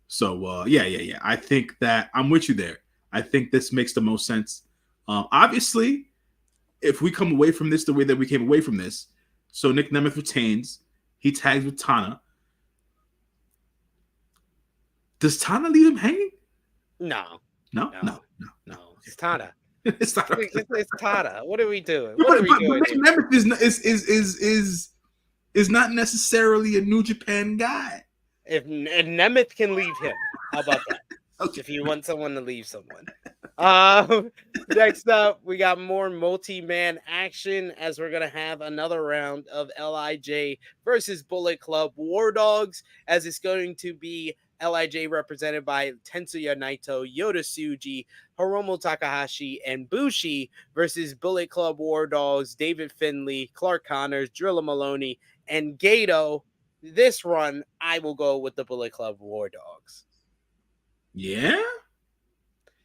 So, yeah. I think that I'm with you there. I think this makes the most sense. Obviously, if we come away from this the way that we came away from this, so Nick Nemeth retains, he tags with Tana. Does Tana leave him hanging? No. It's Tana. It's Tana. What are we doing? But Nick Nemeth is not necessarily a New Japan guy. If Nemeth can leave him, how about that? Okay. If you want someone to leave someone. Next up, we got more multi-man action as we're going to have another round of LIJ versus Bullet Club War Dogs, as it's going to be LIJ represented by Tetsuya Naito, Yota Tsuji, Hiromu Takahashi, and Bushi versus Bullet Club War Dogs, David Finlay, Clark Connors, Drilla Maloney, and Gato. This run, I will go with the Bullet Club War Dogs. Yeah?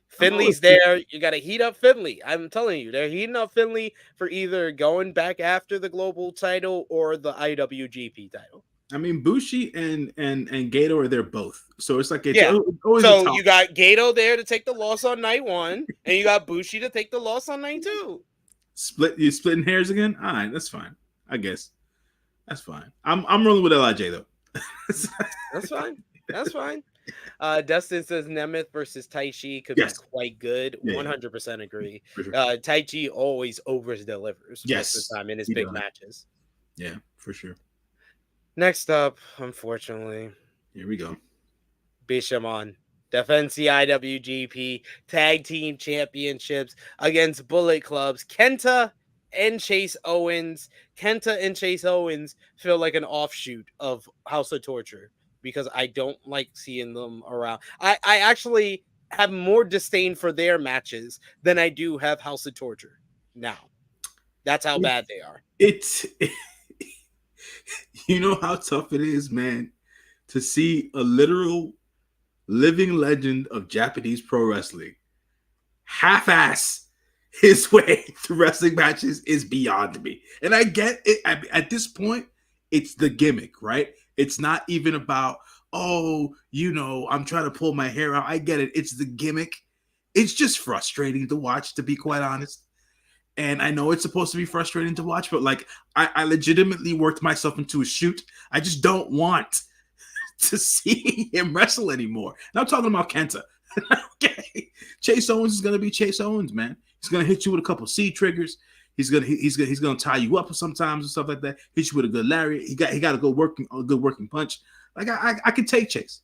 Finley's there. You got to heat up Finlay. I'm telling you, they're heating up Finlay for either going back after the global title or the IWGP title. I mean, Bushi and Gato are there both. So it's like always so you got Gato there to take the loss on night 1, and you got Bushi to take the loss on night 2. You splitting hairs again? All right, that's fine. I guess. That's fine. I'm rolling with LIJ though. That's fine. Dustin says Nemeth versus Taichi could be quite good. 100% agree. Sure. Taichi always over-delivers most of the time in his big matches. Yeah, for sure. Next up, unfortunately, here we go. Bishamon defends the IWGP Tag Team Championships against Bullet Clubs Kenta and Chase Owens. Kenta and Chase Owens feel like an offshoot of House of Torture because I don't like seeing them around. I actually have more disdain for their matches than I do have House of Torture now. That's how bad they are. You know how tough it is, man, to see a literal living legend of Japanese pro wrestling half-ass his way through wrestling matches is beyond me. And I get it. At this point, it's the gimmick, right? It's not even about, I'm trying to pull my hair out. I get it. It's the gimmick. It's just frustrating to watch, to be quite honest. And I know it's supposed to be frustrating to watch, but like I legitimately worked myself into a shoot. I just don't want to see him wrestle anymore. And I'm talking about Kenta. Okay. Chase Owens is going to be Chase Owens, man. He's going to hit you with a couple C triggers. He's gonna tie you up sometimes and stuff like that. Hit you with a good lariat. He got a good working punch. Like I can take Chase,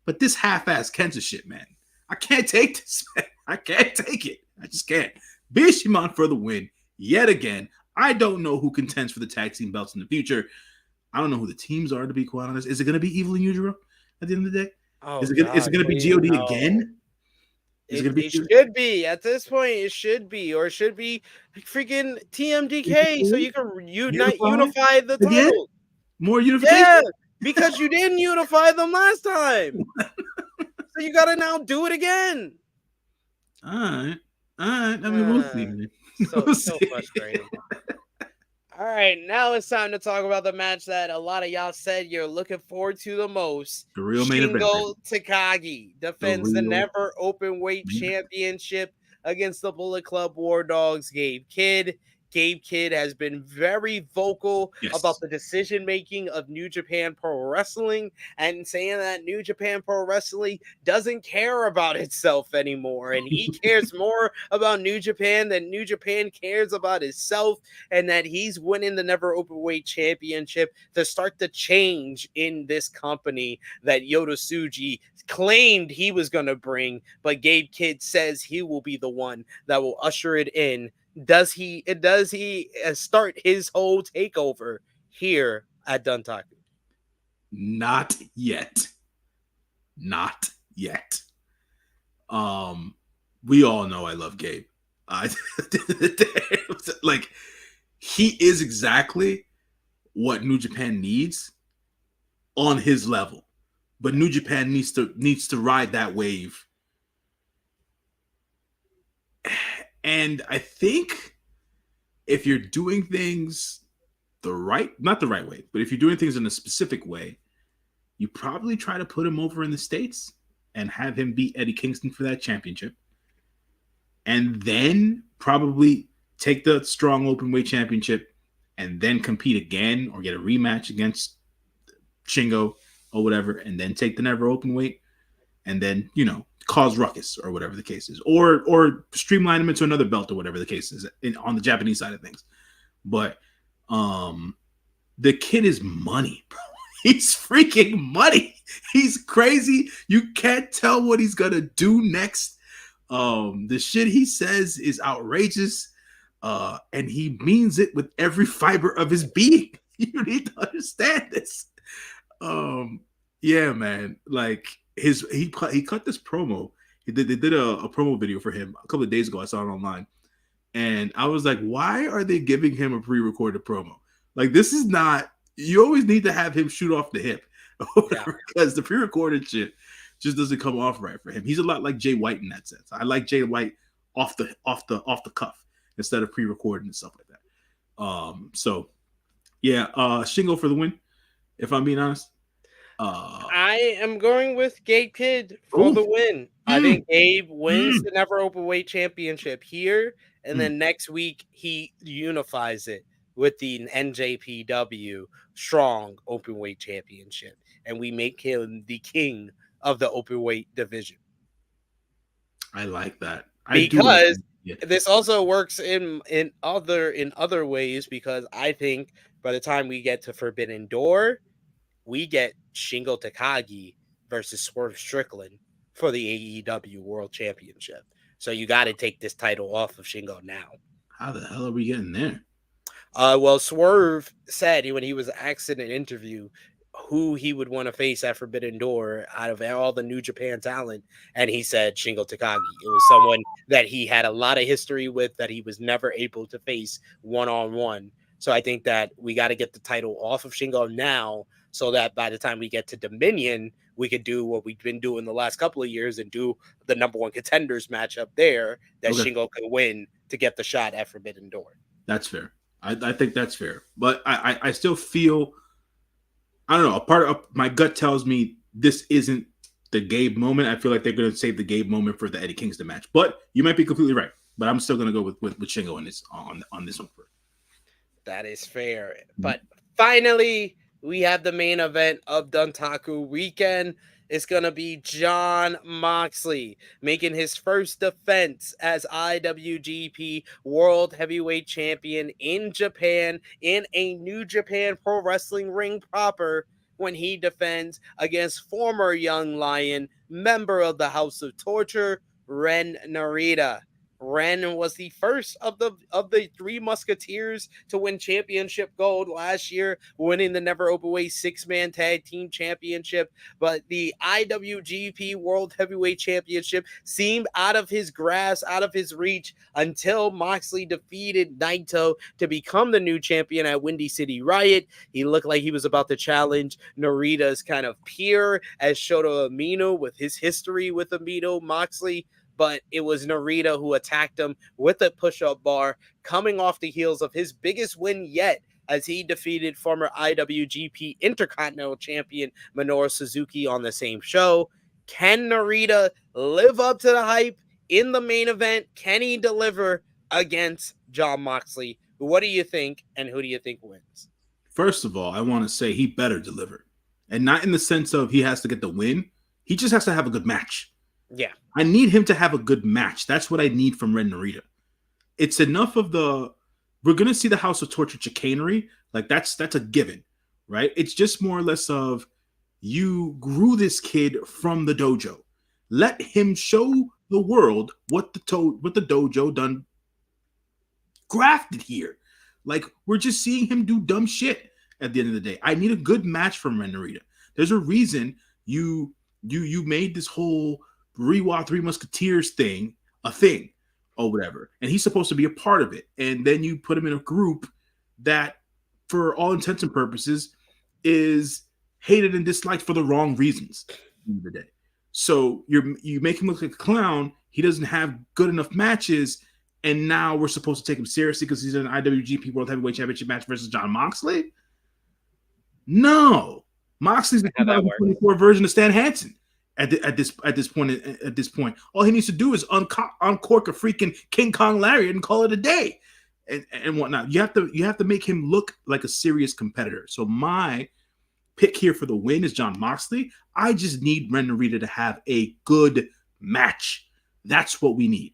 but this half-ass Kenta shit, man, I can't take this. Man. I can't take it. I just can't. Bishamon for the win yet again. I don't know who contends for the tag team belts in the future. I don't know who the teams are, to be quite honest. Is it going to be Evil and Yujiro at the end of the day? Oh, is it going to be GOD again? It should be at this point. It should be, or it should be freaking TMDK, so you can unify the title. More unification. Yeah, because you didn't unify them last time, so you got to now do it again. All right. I mean, we'll see. So frustrating. All right, now it's time to talk about the match that a lot of y'all said you're looking forward to the most. The real main event. Shingo Takagi defends the Never Openweight Championship against the Bullet Club War Dogs. Gabe Kidd has been very vocal about the decision-making of New Japan Pro Wrestling and saying that New Japan Pro Wrestling doesn't care about itself anymore. And he cares more about New Japan than New Japan cares about itself, and that he's winning the Never Openweight Championship to start the change in this company that Yota Tsuji claimed he was going to bring, but Gabe Kidd says he will be the one that will usher it in. Does he start his whole takeover here at Dontaku? Not yet. We all know I love Gabe. Like, he is exactly what New Japan needs on his level, but New Japan needs to ride that wave. And I think if you're doing things not the right way, but if you're doing things in a specific way, you probably try to put him over in the States and have him beat Eddie Kingston for that championship. And then probably take the strong openweight championship and then compete again or get a rematch against Shingo or whatever, and then take the Never Openweight and then, cause ruckus or whatever the case is, or streamline him into another belt or whatever the case is on the Japanese side of things. But the kid is money, bro. He's freaking money. He's crazy. You can't tell what he's gonna do next. The shit he says is outrageous, and he means it with every fiber of his being. You need to understand this. Yeah, man. Like, he cut this promo. They did a promo video for him a couple of days ago. I saw it online, and I was like, why are they giving him a pre-recorded promo? Like, this is not. You always need to have him shoot off the hip, because the pre-recorded shit just doesn't come off right for him. He's a lot like Jay White in that sense. I like Jay White off the cuff instead of pre-recorded and stuff like that. So yeah, Shingo for the win, if I'm being honest. I am going with Gabe Kidd for the win. I think Gabe wins the Never Openweight Championship here, and then next week he unifies it with the NJPW Strong Openweight Championship, and we make him the king of the openweight division. I like that because this also works in other ways, because I think by the time we get to Forbidden Door, we get Shingo Takagi versus Swerve Strickland for the AEW World Championship. So you got to take this title off of Shingo now. How the hell are we getting there? Well, Swerve said when he was asked in an interview who he would want to face at Forbidden Door out of all the New Japan talent, and he said Shingo Takagi. It was someone that he had a lot of history with that he was never able to face one-on-one. So I think that we got to get the title off of Shingo now, so that by the time we get to Dominion, we could do what we've been doing the last couple of years and do the number one contenders match up there that Shingo could win to get the shot at Forbidden Door. That's fair. I think that's fair. But I still feel, I don't know, a part of my gut tells me this isn't the Gabe moment. I feel like they're going to save the Gabe moment for the Eddie Kingston match. But you might be completely right. But I'm still going to go with Shingo on this one. That is fair. But finally, we have the main event of Dontaku weekend. is going to be Jon Moxley making his first defense as IWGP World Heavyweight Champion in Japan in a New Japan Pro Wrestling ring proper when he defends against former Young Lion, member of the House of Torture, Ren Narita. Ren was the first of the three Musketeers to win championship gold last year, winning the Never Openweight 6-man tag team championship. But the IWGP World Heavyweight Championship seemed out of his grasp, out of his reach, until Moxley defeated Naito to become the new champion at Windy City Riot. He looked like he was about to challenge Narita's kind of peer as Shota Umino with his history with Umino Moxley. But it was Narita who attacked him with a push-up bar, coming off the heels of his biggest win yet, as he defeated former IWGP Intercontinental Champion Minoru Suzuki on the same show. Can Narita live up to the hype in the main event? Can he deliver against Jon Moxley? What do you think, and who do you think wins? First of all, I want to say he better deliver. And not in the sense of he has to get the win. He just has to have a good match. Yeah. I need him to have a good match. That's what I need from Ren Narita. It's enough of we're going to see the House of Torture chicanery. Like that's a given, right? It's just more or less of you grew this kid from the dojo. Let him show the world what the dojo done grafted here. Like we're just seeing him do dumb shit at the end of the day. I need a good match from Ren Narita. There's a reason you made this whole Reiwa Three Musketeers thing a thing or whatever, and he's supposed to be a part of it, and then you put him in a group that for all intents and purposes is hated and disliked for the wrong reasons at the end of the day. So you make him look like a clown. He doesn't have good enough matches, and now we're supposed to take him seriously because he's in an IWGP World Heavyweight Championship match versus Jon Moxley. No, Moxley's the 2024 version of Stan Hansen. At this point, all he needs to do is uncork a freaking King Kong lariat and call it a day, and whatnot. You have to make him look like a serious competitor. So my pick here for the win is Jon Moxley. I just need Ren Narita to have a good match. That's what we need,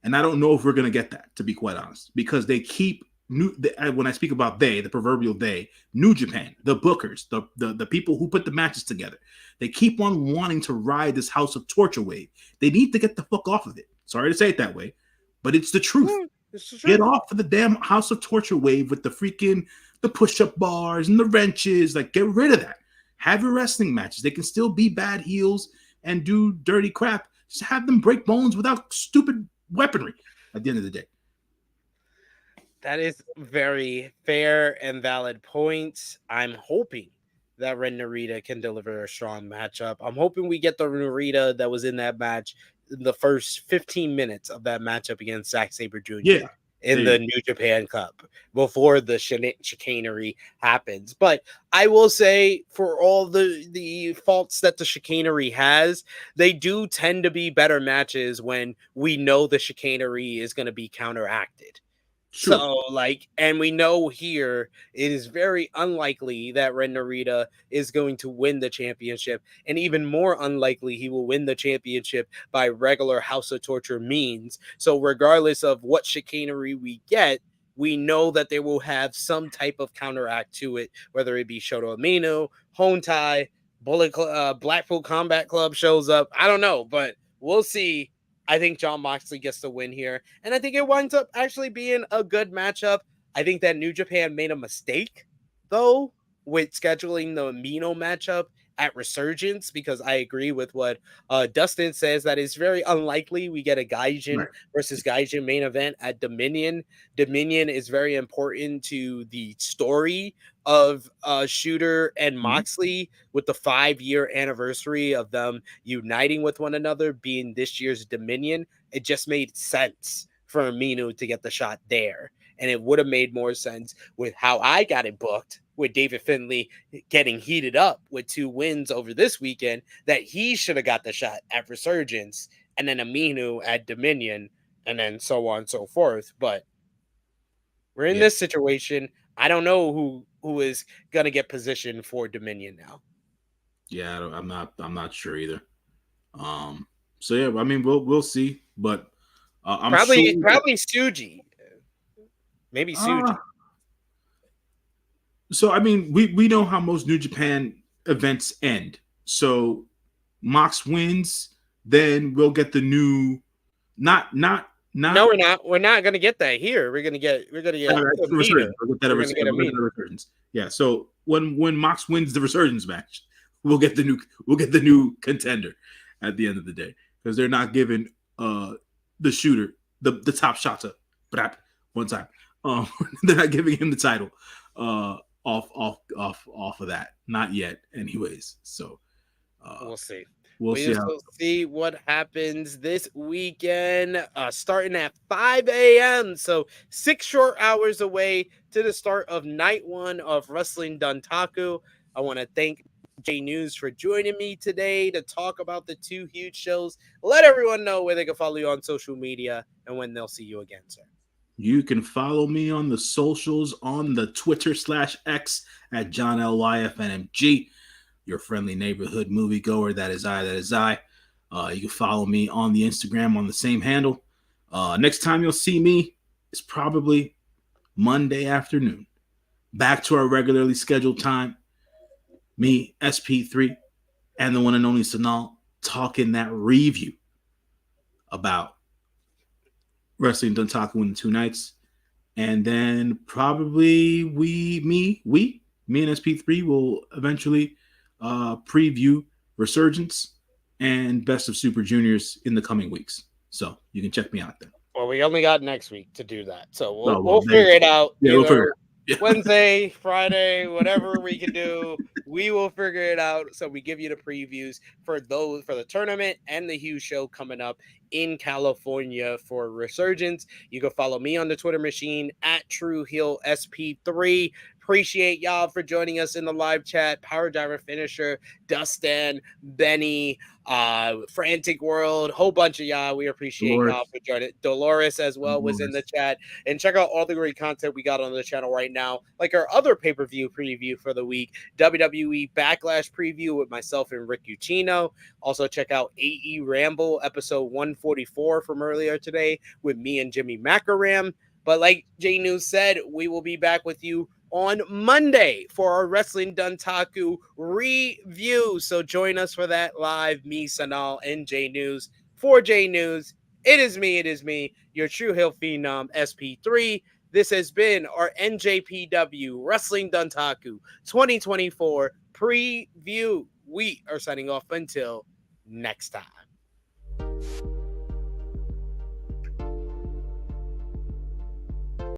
and I don't know if we're gonna get that, to be quite honest, because they keep when I speak about the proverbial they, New Japan, the bookers, the people who put the matches together, they keep on wanting to ride this House of Torture wave. They need to get the fuck off of it. Sorry to say it that way, but it's the truth. Get off of the damn House of Torture wave with the push-up bars and the wrenches. Like, get rid of that. Have your wrestling matches. They can still be bad heels and do dirty crap. Just have them break bones without stupid weaponry at the end of the day. That is very fair and valid points. I'm hoping that Ren Narita can deliver a strong matchup. I'm hoping we get the Narita that was in that match in the first 15 minutes of that matchup against Zack Sabre Jr. In the New Japan Cup before the chicanery happens. But I will say, for all the faults that the chicanery has, they do tend to be better matches when we know the chicanery is going to be counteracted. Sure. So, and we know here it is very unlikely that Ren Narita is going to win the championship, and even more unlikely he will win the championship by regular House of Torture means. So, regardless of what chicanery we get, we know that they will have some type of counteract to it, whether it be Shota Umino, Hontai, Blackpool Combat Club shows up. I don't know, but we'll see. I think Jon Moxley gets the win here, and I think it winds up actually being a good matchup. I think that New Japan made a mistake, though, with scheduling the Umino matchup at Resurgence, because I agree with what Dustin says, that it's very unlikely we get a Gaijin versus Gaijin main event at Dominion. Dominion is very important to the story of Shooter and Moxley, with the 5-year anniversary of them uniting with one another being this year's Dominion. It just made sense for Umino to get the shot there. And it would have made more sense with how I got it booked, with David Finlay getting heated up with 2 wins over this weekend, that he should have got the shot at Resurgence, and then Umino at Dominion, and then so on and so forth. But we're in this situation. I don't know who is going to get positioned for Dominion now. Yeah, I'm not sure either. So yeah, I mean, we'll see, but I'm Probably sure probably Suji. Maybe Suji. So I mean, we know how most New Japan events end. So Mox wins, then we'll get the new not No, we're not. We're not gonna get that here. We're gonna get a meter. We'll get We're gonna get a meter. resurgence. Yeah. So when Mox wins the resurgence match, we'll get the new contender at the end of the day, because they're not giving the shooter the top shot to one time. They're not giving him the title off of that. Not yet, anyways. So We'll see. We'll see what happens this weekend, starting at 5 a.m. So 6 short hours away to the start of night 1 of Wrestling Dontaku. I want to thank J-News for joining me today to talk about the 2 huge shows. Let everyone know where they can follow you on social media and when they'll see you again, sir. You can follow me on the socials on the Twitter/X at JohnLYFNMG. Your friendly neighborhood moviegoer. That is I. You can follow me on the Instagram on the same handle. Next time you'll see me is probably Monday afternoon. Back to our regularly scheduled time. Me, SP3, and the one and only Sanal talking that review about Wrestling Dontaku in the 2 nights. And then probably me and SP3 will eventually preview Resurgence and Best of Super Juniors in the coming weeks. So you can check me out then. Well, we only got next week to do that. So we'll figure it out. Yeah, we'll figure it out. Yeah. Wednesday, Friday, whatever we can do, we will figure it out. So we give you the previews for the tournament and the huge show coming up in California for Resurgence. You can follow me on the Twitter machine at TrueHeelSP3. Appreciate y'all for joining us in the live chat. Power Driver Finisher, Dustin, Benny, Frantic World, whole bunch of y'all. We appreciate y'all for joining. Dolores as well was in the chat. And check out all the great content we got on the channel right now, like our other pay-per-view preview for the week, WWE Backlash preview with myself and Rick Ucchino. Also check out AE Ramble episode 144 from earlier today with me and Jimmy Macaram. But like J-News said, we will be back with you on Monday for our Wrestling Dontaku review. So join us for that live, me, Sanal, and J-News. For J-News, it is me, your True Hill Phenom, SP3. This has been our NJPW Wrestling Dontaku 2024 preview. We are signing off until next time.